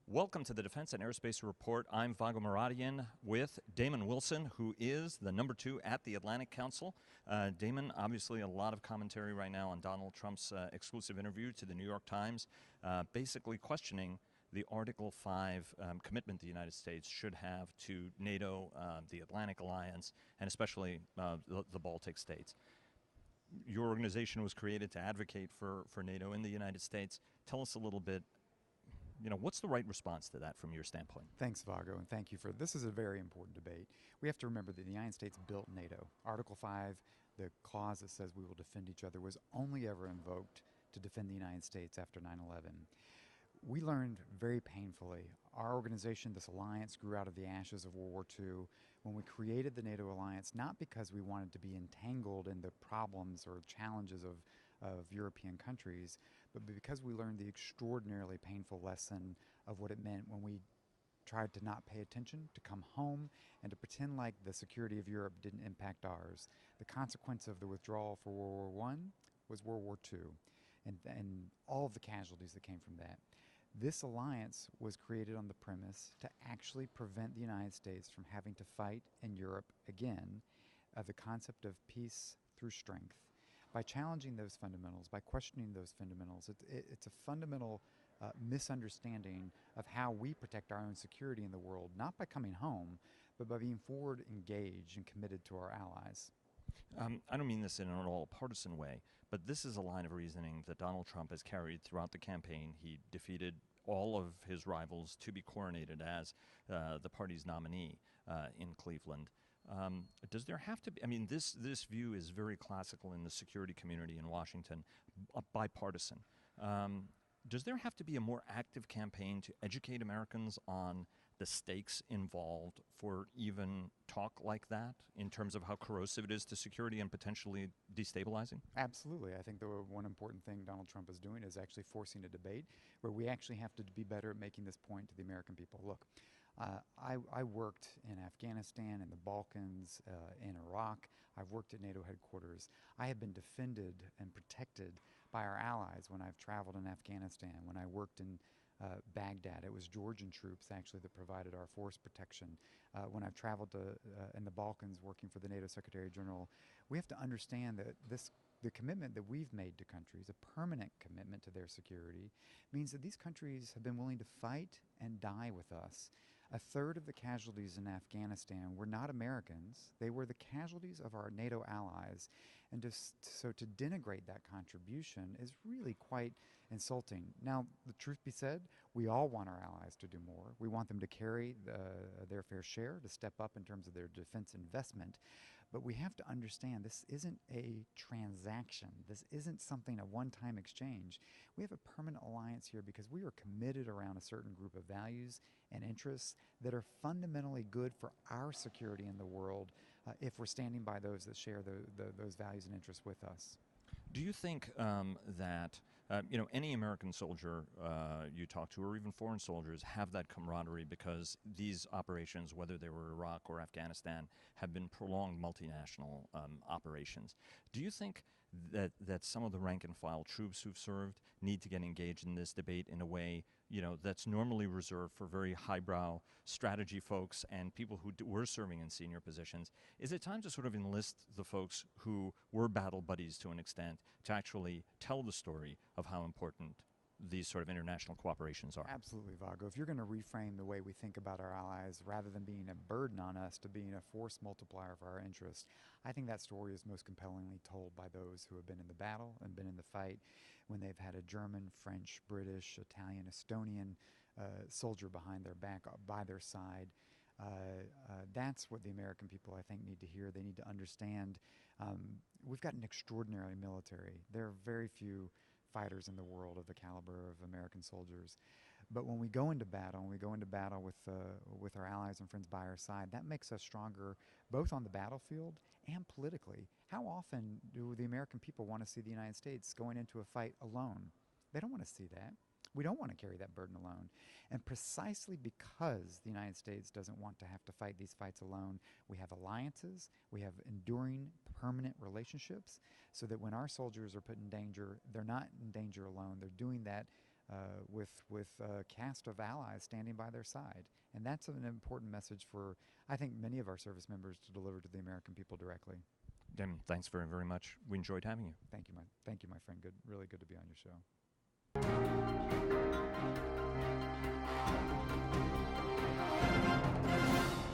Welcome to the Defense and Aerospace Report. I'm Vago Muradian with Damon Wilson, who is the number 2 at the Atlantic Council. Damon, obviously a lot of commentary right now on Donald Trump's exclusive interview to the New York Times, basically questioning the Article 5 commitment the United States should have to NATO, the Atlantic Alliance, and especially the Baltic states. Your organization was created to advocate for NATO in the United States. Tell us a little bit. What's the right response to that from your standpoint? Thanks, Vago, and thank you for this. Is a very important debate. We have to remember that the United States built NATO. Article 5, the clause that says we will defend each other, was only ever invoked to defend the United States after 9/11. We learned very painfully. Our organization, this alliance, grew out of the ashes of World War II when we created the NATO alliance, not because we wanted to be entangled in the problems or challenges of European countries, but because we learned the extraordinarily painful lesson of what it meant when we tried to not pay attention, to come home, and to pretend like the security of Europe didn't impact ours. The consequence of the withdrawal for World War I was World War II, and all of the casualties that came from that. This alliance was created on the premise to actually prevent the United States from having to fight in Europe again, the concept of peace through strength. By challenging those fundamentals, by questioning those fundamentals, it's a fundamental misunderstanding of how we protect our own security in the world, not by coming home, but by being forward engaged and committed to our allies. I don't mean this in an all partisan way, but this is a line of reasoning that Donald Trump has carried throughout the campaign. He defeated all of his rivals to be coronated as the party's nominee in Cleveland. Does there have to be, this view is very classical in the security community in Washington, bipartisan. Does there have to be a more active campaign to educate Americans on the stakes involved for even talk like that in terms of how corrosive it is to security and potentially destabilizing? Absolutely. I think the one important thing Donald Trump is doing is actually forcing a debate where we actually have to be better at making this point to the American people. Look, I worked in Afghanistan, in the Balkans, in Iraq. I've worked at NATO headquarters. I have been defended and protected by our allies when I've traveled in Afghanistan, when I worked in Baghdad. It was Georgian troops actually that provided our force protection. When I've traveled in the Balkans working for the NATO Secretary General, we have to understand that the commitment that we've made to countries, a permanent commitment to their security, means that these countries have been willing to fight and die with us. A third of the casualties in Afghanistan were not Americans. They were the casualties of our NATO allies. And so to denigrate that contribution is really quite insulting. Now, the truth be said, we all want our allies to do more. We want them to carry their fair share, to step up in terms of their defense investment. But we have to understand this isn't a transaction. This isn't something, a one-time exchange. We have a permanent alliance here because we are committed around a certain group of values and interests that are fundamentally good for our security in the world if we're standing by those that share those values and interests with us. Do you think that any American soldier you talk to, or even foreign soldiers, have that camaraderie because these operations, whether they were Iraq or Afghanistan, have been prolonged multinational operations? Do you think that some of the rank and file troops who've served need to get engaged in this debate in a way that's normally reserved for very highbrow strategy folks and people who were serving in senior positions? Is it time to sort of enlist the folks who were battle buddies to an extent to actually tell the story of how important these sort of international cooperations are? Absolutely, Vago. If you're going to reframe the way we think about our allies, rather than being a burden on us to being a force multiplier for our interests, I think that story is most compellingly told by those who have been in the battle and been in the fight, when they've had a German, French, British, Italian, Estonian soldier behind their back, by their side. That's what the American people, I think, need to hear. They need to understand we've got an extraordinary military. There are very few fighters in the world of the caliber of American soldiers. But when we go into battle, with our allies and friends by our side, that makes us stronger both on the battlefield and politically. How often do the American people want to see the United States going into a fight alone? They don't want to see that. We don't want to carry that burden alone. And precisely because the United States doesn't want to have to fight these fights alone, we have alliances, we have enduring, permanent relationships, so that when our soldiers are put in danger, they're not in danger alone. They're doing that with a cast of allies standing by their side. And that's an important message for, I think, many of our service members to deliver to the American people directly. Damon, thanks very, very much. We enjoyed having you. Thank you, my friend. Really good to be on your show.